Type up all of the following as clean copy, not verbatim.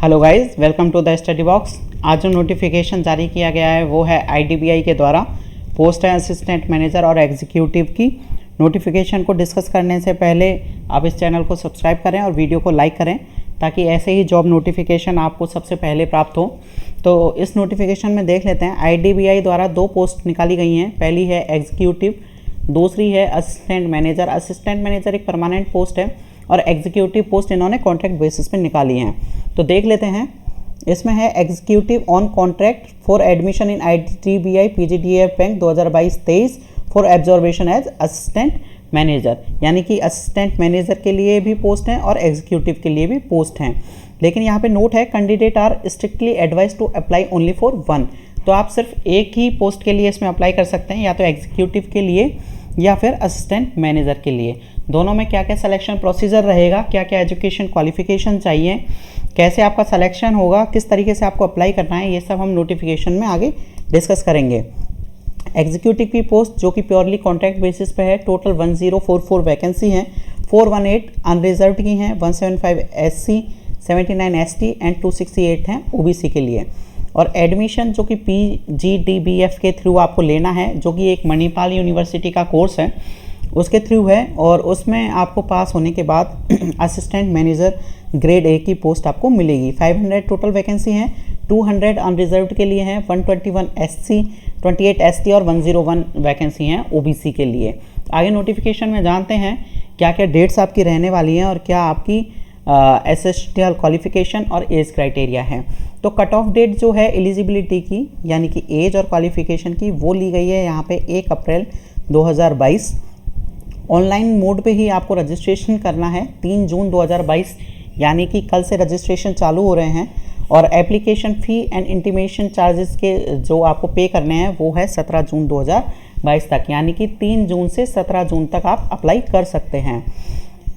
Hello guys, welcome to the Study Box. आज जो notification जारी किया गया है वो है आईडीबीआई के द्वारा पोस्ट है असिस्टेंट मैनेजर और एग्जीक्यूटिव की। नोटिफिकेशन को डिस्कस करने से पहले आप इस चैनल को सब्सक्राइब करें और वीडियो को लाइक करें ताकि ऐसे ही जॉब नोटिफिकेशन आपको सबसे पहले प्राप्त हो। तो इस नोटिफिकेशन में देख लेते हैं। आईडीबीआई द्वारा दो पोस्ट निकाली गई हैं। पहली है एग्जीक्यूटिव, दूसरी है असिस्टेंट मैनेजर। असिस्टेंट मैनेजर एक परमानेंट पोस्ट है और एग्जीक्यूटिव पोस्ट इन्होंने कॉन्ट्रैक्ट बेसिस पे निकाली हैं। तो देख लेते हैं। इसमें है executive on contract for admission in IDBI PGDF bank 2022-23 for absorption as assistant manager, यानी कि असिस्टेंट मैनेजर के लिए भी पोस्ट हैं और एग्जीक्यूटिव के लिए भी पोस्ट हैं। लेकिन यहाँ पे नोट है, candidate are strictly advise to apply only for one. तो आप सिर्फ एक ही पोस्ट के लिए इसमें अप्लाई कर सकते हैं, या तो एग्जीक्यूटिव के लिए या फिर असिस्टेंट मैनेजर के लिए। दोनों में क्या क्या सिलेक्शन प्रोसीजर रहेगा, क्या क्या एजुकेशन क्वालिफिकेशन चाहिए, कैसे आपका सिलेक्शन होगा, किस तरीके से आपको अप्लाई करना है, ये सब हम नोटिफिकेशन में आगे डिस्कस करेंगे। एग्जीक्यूटिव की पोस्ट जो कि प्योरली कॉन्ट्रैक्ट बेसिस पे है, टोटल 1044 वैकेंसी हैं। 418 अनरिजर्व की हैं, 175 SC, 79 ST एंड 268 हैं OBC के लिए। और एडमिशन जो कि PGDBF के थ्रू आपको लेना है, जो कि एक मणिपाल यूनिवर्सिटी का कोर्स है, उसके थ्रू है। और उसमें आपको पास होने के बाद असिस्टेंट मैनेजर ग्रेड A की पोस्ट आपको मिलेगी। 500 टोटल वैकेंसी हैं, 200 अनरिजर्व्ड के लिए हैं, 121 SC, 28 ST और 101 वैकेंसी हैं OBC के लिए। आगे नोटिफिकेशन में जानते हैं क्या क्या डेट्स आपकी रहने वाली हैं और क्या आपकी एसेस्टियल क्वालिफिकेशन और एज क्राइटेरिया है। तो कट ऑफ डेट जो है एलिजिबिलिटी की, यानी कि एज और क्वालिफिकेशन की, वो ली गई है यहाँ पे 1 अप्रैल 2022। ऑनलाइन मोड पे ही आपको रजिस्ट्रेशन करना है। 3 जून 2022 यानी कि कल से रजिस्ट्रेशन चालू हो रहे हैं। और application fee and intimation charges के जो आपको पे करने हैं वो है 17 जून 2022 तक, यानी कि 3 जून से 17 जून तक आप अप्लाई कर सकते हैं।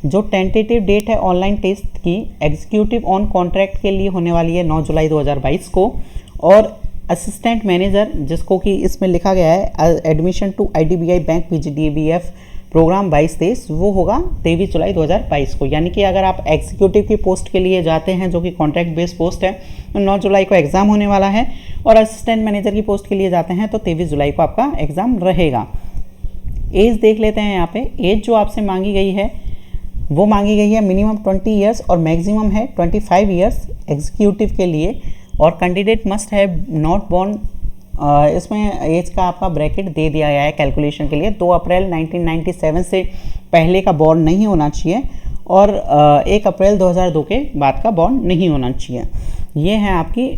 जो टेंटेटिव डेट है ऑनलाइन टेस्ट की एग्जीक्यूटिव ऑन कॉन्ट्रैक्ट के लिए होने वाली है 9 जुलाई 2022 को। और असिस्टेंट मैनेजर जिसको कि इसमें लिखा गया है admission to IDBI bank PGDBF programme 22-23, वो होगा 23 जुलाई 2022 को। यानी कि अगर आप एग्जीक्यूटिव की पोस्ट के लिए जाते हैं जो कि कॉन्ट्रैक्ट बेस्ड पोस्ट है, तो 9 जुलाई को एग्ज़ाम होने वाला है। और असिस्टेंट मैनेजर की पोस्ट के लिए जाते हैं तो 23 जुलाई को आपका एग्ज़ाम रहेगा। एज देख लेते हैं। यहाँ पे एज जो आपसे मांगी गई है वो मांगी गई है मिनिमम 20 ईयर्स और मैक्सिमम है 25 ईयर्स एग्जीक्यूटिव के लिए। और candidate must have not born, इसमें एज का आपका ब्रैकेट दे दिया गया है कैलकुलेशन के लिए। 2 अप्रैल 1997 से पहले का बॉर्न नहीं होना चाहिए और 1 अप्रैल 2002 के बाद का बॉर्न नहीं होना चाहिए। ये है आपकी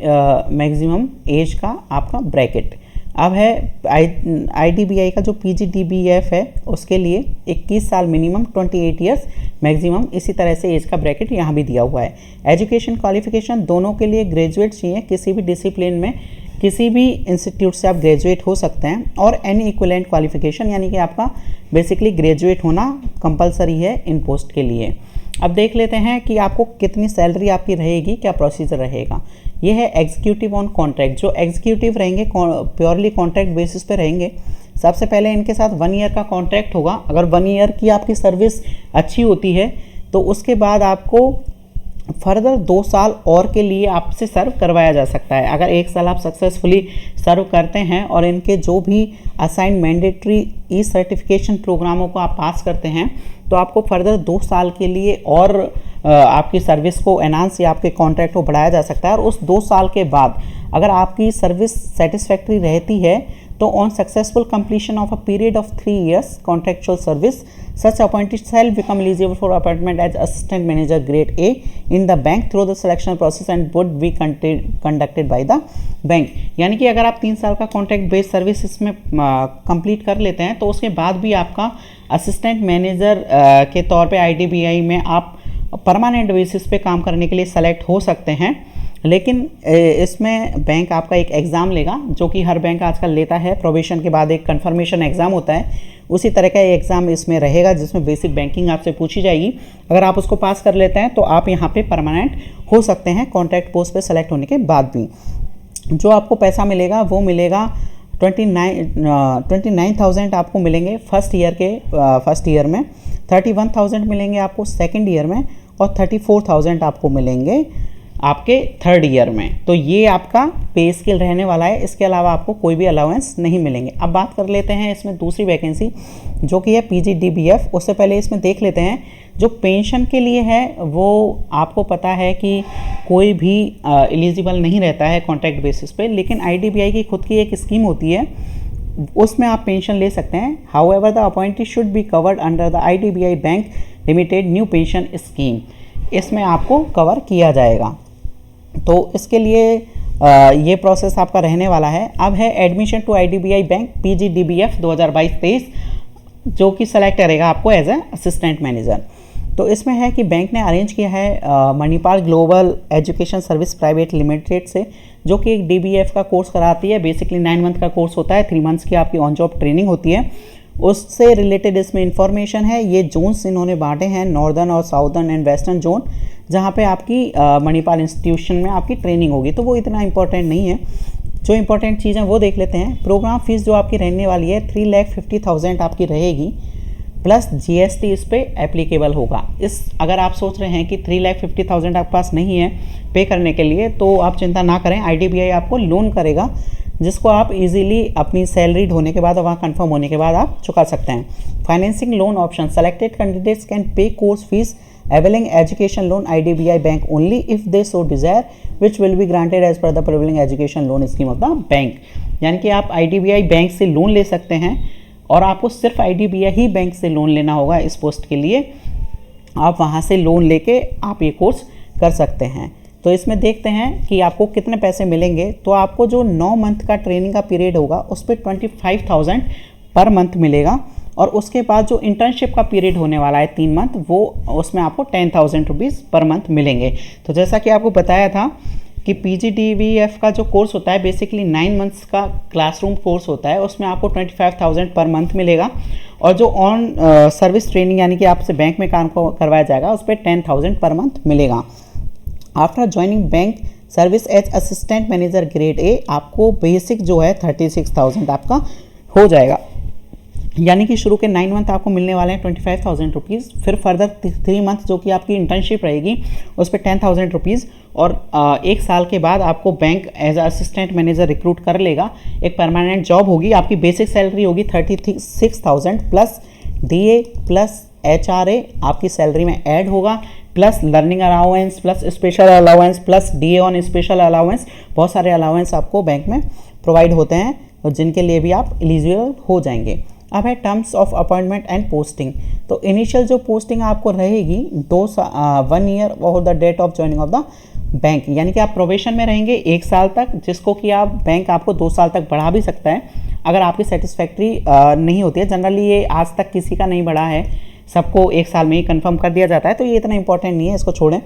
मैक्सिमम एज का आपका ब्रैकेट। अब है आईडीबीआई का जो पीजीडीबीएफ है उसके लिए 21 साल मिनिमम, 28 ईयर्स मैक्सिमम। इसी तरह से एज का ब्रैकेट यहाँ भी दिया हुआ है। एजुकेशन क्वालिफिकेशन दोनों के लिए ग्रेजुएट चाहिए, किसी भी डिसिप्लिन में किसी भी इंस्टीट्यूट से आप ग्रेजुएट हो सकते हैं। और एनी इक्विवेलेंट क्वालिफिकेशन, यानी कि आपका बेसिकली ग्रेजुएट होना कंपलसरी है इन पोस्ट के लिए। अब देख लेते हैं कि आपको कितनी सैलरी आपकी रहेगी, क्या प्रोसीजर रहेगा। ये है एग्जीक्यूटिव ऑन कॉन्ट्रैक्ट। जो एग्जीक्यूटिव रहेंगे प्योरली कॉन्ट्रैक्ट बेसिस पे रहेंगे। सबसे पहले इनके साथ 1 ईयर का कॉन्ट्रैक्ट होगा। अगर 1 ईयर की आपकी सर्विस अच्छी होती है तो उसके बाद आपको फर्दर 2 साल और के लिए आपसे सर्व करवाया जा सकता है। अगर 1 साल आप सक्सेसफुली सर्व करते हैं और इनके जो भी असाइन मैंडेटरी ई सर्टिफिकेशन प्रोग्रामों को आप पास करते हैं तो आपको फर्दर 2 साल के लिए और आपकी सर्विस को एनहांस या आपके कॉन्ट्रैक्ट को बढ़ाया जा सकता है। और उस 2 साल के बाद अगर आपकी सर्विस सेटिस्फैक्ट्री रहती है तो on successful completion of a period of 3 years contractual service such appointed shall become eligible for appointment as assistant manager grade A in the bank through the selection process and would be conducted by the bank। यानी कि अगर आप 3 साल का contract based service इसमें complete कर लेते हैं तो उसके बाद भी आपका असिस्टेंट मैनेजर के तौर पे आईडीबीआई में आप परमानेंट बेसिस पे काम करने के लिए सेलेक्ट हो सकते हैं। लेकिन इसमें बैंक आपका एक एग्ज़ाम लेगा, जो कि हर बैंक आजकल लेता है। प्रोबेशन के बाद एक कंफर्मेशन एग्ज़ाम होता है, उसी तरह का एग्ज़ाम इसमें रहेगा जिसमें बेसिक बैंकिंग आपसे पूछी जाएगी। अगर आप उसको पास कर लेते हैं तो आप यहाँ पे परमानेंट हो सकते हैं कॉन्ट्रैक्ट पोस्ट पे सेलेक्ट होने के बाद भी। जो आपको पैसा मिलेगा वो मिलेगा 29,000 आपको मिलेंगे फर्स्ट ईयर में, 31,000 मिलेंगे आपको सेकेंड ईयर में और 34,000 आपको मिलेंगे आपके थर्ड ईयर में। तो ये आपका पे स्केल रहने वाला है, इसके अलावा आपको कोई भी अलाउंस नहीं मिलेंगे। अब बात कर लेते हैं इसमें दूसरी वैकेंसी जो कि है PGDBF। उससे पहले इसमें देख लेते हैं जो पेंशन के लिए है वो आपको पता है कि कोई भी एलिजिबल नहीं रहता है कॉन्ट्रैक्ट बेसिस पे, लेकिन IDBI की खुद की एक स्कीम होती है, उसमें आप पेंशन ले सकते हैं। However the appointee should be covered under the IDBI bank limited new pension scheme, इसमें आपको कवर किया जाएगा। तो इसके लिए ये प्रोसेस आपका रहने वाला है। अब है admission to IDBI bank PGDBF 2022-23 जो कि सेलेक्ट करेगा आपको एज ए असिस्टेंट मैनेजर। तो इसमें है कि बैंक ने अरेंज किया है Manipal global education service private limited से, जो कि एक DBF का कोर्स कराती है। बेसिकली 9 मंथ का कोर्स होता है, 3 मंथ्स की आपकी ऑन जॉब ट्रेनिंग होती है। उससे रिलेटेड इसमें इंफॉर्मेशन है। ये जोन्स इन्होंने बांटे हैं, नॉर्दर्न और साउदर्न एंड वेस्टर्न जोन, जहाँ पे आपकी मणिपाल इंस्टीट्यूशन में आपकी ट्रेनिंग होगी। तो वो इतना इंपॉर्टेंट नहीं है, जो इंपॉर्टेंट चीज़ है वो देख लेते हैं। प्रोग्राम फीस जो आपकी रहने वाली है 3,50,000 आपकी रहेगी, प्लस GST इस पे एप्लीकेबल होगा। अगर आप सोच रहे हैं कि 3,50,000 आपके पास नहीं है पे करने के लिए, तो आप चिंता ना करें, IDBI आपको लोन करेगा, जिसको आप इजीली अपनी सैलरी होने के बाद और वहाँ कंफर्म होने के बाद आप चुका सकते हैं। Financing loan option, selected candidates can pay course fees availing education loan IDBI bank only if they so desire, which will be granted as per the prevailing education loan scheme of the bank। यानी कि आप IDBI bank से loan ले सकते हैं और आपको सिर्फ IDBI ही बैंक से लोन लेना होगा इस पोस्ट के लिए। आप वहाँ से लोन लेके आप ये कोर्स कर सकते हैं। तो इसमें देखते हैं कि आपको कितने पैसे मिलेंगे। तो आपको जो 9 मंथ का ट्रेनिंग का पीरियड होगा उस पर 25,000 पर मंथ मिलेगा, और उसके बाद जो इंटर्नशिप का पीरियड होने वाला है 3 मंथ, वो उसमें आपको 10,000 रुपीज़ पर मंथ मिलेंगे। तो जैसा कि आपको बताया था कि PGDBF का जो कोर्स होता है बेसिकली 9 मंथ्स का क्लासरूम कोर्स होता है, उसमें आपको 25,000 पर मंथ मिलेगा, और जो ऑन सर्विस ट्रेनिंग यानी कि आपसे बैंक में काम करवाया जाएगा उस पर 10,000 पर मंथ मिलेगा। After joining bank service as assistant manager grade A आपको बेसिक जो है 36,000 आपका हो जाएगा। यानी कि शुरू के 9 मंथ आपको मिलने वाले हैं 25,000 रुपीज़, फिर फर्दर 3 मंथ जो कि आपकी इंटर्नशिप रहेगी उस पर 10,000 रुपीज़, और 1 साल के बाद आपको bank as assistant manager recruit कर लेगा। एक परमानेंट जॉब होगी, आपकी बेसिक सैलरी होगी 36,000 प्लस DA प्लस HRA आपकी सैलरी में ऐड होगा, plus learning allowance plus special allowance plus DA on special allowance. बहुत सारे अलाउंस आपको बैंक में प्रोवाइड होते हैं और जिनके लिए भी आप एलिजिबल हो जाएंगे। अब है terms of appointment and posting. तो इनिशियल जो पोस्टिंग आपको रहेगी 1 ईयर और the date of joining of the bank, यानी कि आप प्रोबेशन में रहेंगे 1 साल तक, जिसको कि आप बैंक आपको 2 साल तक बढ़ा भी सकता है अगर आपकी सेटिस्फैक्ट्री नहीं होती है। जनरली ये आज तक किसी का नहीं बढ़ा है, सबको 1 साल में ही कंफर्म कर दिया जाता है, तो ये इतना इंपॉर्टेंट नहीं है, इसको छोड़ें।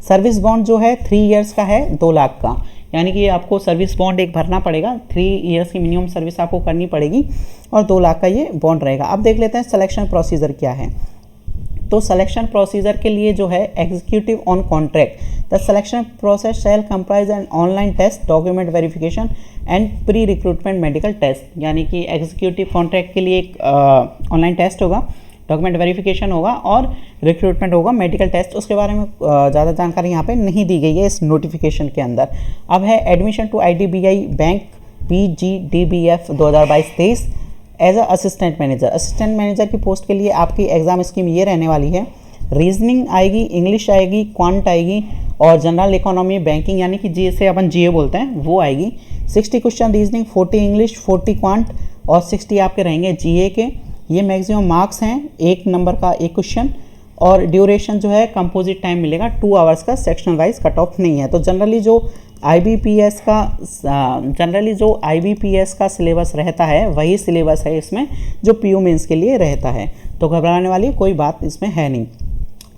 सर्विस बॉन्ड जो है 3 ईयर्स का है 2 लाख का, यानी कि आपको सर्विस बॉन्ड एक भरना पड़ेगा, 3 ईयर्स की मिनिमम सर्विस आपको करनी पड़ेगी और 2 लाख का ये बॉन्ड रहेगा। अब देख लेते हैं सिलेक्शन प्रोसीजर क्या है। तो सिलेक्शन प्रोसीजर के लिए जो है executive on contract, the selection process shall comprise an online test, document verification and pre recruitment medical test. यानी कि एग्जीक्यूटिव कॉन्ट्रैक्ट के लिए एक ऑनलाइन टेस्ट होगा, डॉक्यूमेंट वेरिफिकेशन होगा और रिक्रूटमेंट होगा, मेडिकल टेस्ट। उसके बारे में ज़्यादा जानकारी यहाँ पे नहीं दी गई है इस नोटिफिकेशन के अंदर। अब है admission to IDBI bank PGDBF 2022-23 as a assistant manager. Assistant manager की पोस्ट के लिए आपकी एग्ज़ाम स्कीम ये रहने वाली है, रीजनिंग आएगी, इंग्लिश आएगी, क्वांट आएगी और जनरल इकोनॉमी बैंकिंग यानी कि जिसे अपन GA बोलते हैं वो आएगी। 60 क्वेश्चन रीजनिंग, 40 इंग्लिश, 40 क्वांट और 60 आपके रहेंगे GA के। ये मैक्सिमम मार्क्स हैं, 1 नंबर का 1 क्वेश्चन, और ड्यूरेशन जो है कंपोजिट टाइम मिलेगा 2 आवर्स का, सेक्शन वाइज कट ऑफ नहीं है। तो जनरली जो IBPS का सिलेबस रहता है वही सिलेबस है इसमें जो PU मेंस के लिए रहता है, तो घबराने वाली कोई बात इसमें है नहीं।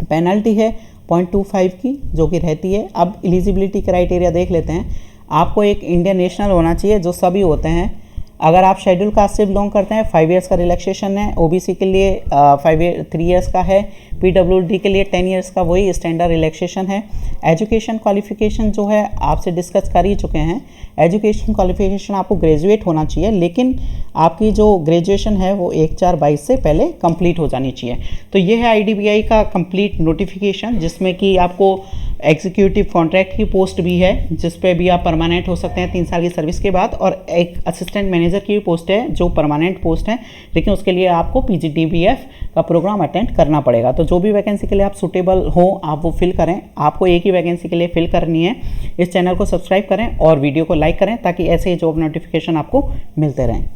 पेनल्टी है 0.25 की जो कि रहती है। अब एलिजिबिलिटी क्राइटेरिया देख लेते हैं। आपको एक इंडियन नेशनल होना चाहिए, जो सभी होते हैं। अगर आप शेड्यूल कास्ट से बिलोंग करते हैं 5 इयर्स का रिलैक्सेशन है, OBC के लिए 3 इयर्स का है, PWD के लिए 10 इयर्स का वही स्टैंडर्ड रिलैक्सेशन है। एजुकेशन क्वालिफिकेशन जो है आपसे डिस्कस कर ही चुके हैं। एजुकेशन क्वालिफिकेशन आपको ग्रेजुएट होना चाहिए, लेकिन आपकी जो ग्रेजुएशन है वो 1/4/22 से पहले कंप्लीट हो जानी चाहिए। तो ये है IDBI का कंप्लीट नोटिफिकेशन, जिसमें कि आपको एग्जीक्यूटिव कॉन्ट्रैक्ट की पोस्ट भी है जिस पे भी आप परमानेंट हो सकते हैं 3 साल की सर्विस के बाद, और एक असिस्टेंट मैनेजर की भी पोस्ट है जो परमानेंट पोस्ट है, लेकिन उसके लिए आपको PGDBF का प्रोग्राम अटेंड करना पड़ेगा। तो जो भी वैकेंसी के लिए आप सुटेबल हो आप वो फिल करें। आपको एक ही वैकेंसी के लिए फिल करनी है। इस चैनल को सब्सक्राइब करें और वीडियो को लाइक करें ताकि ऐसे ही जॉब नोटिफिकेशन आपको मिलते रहें।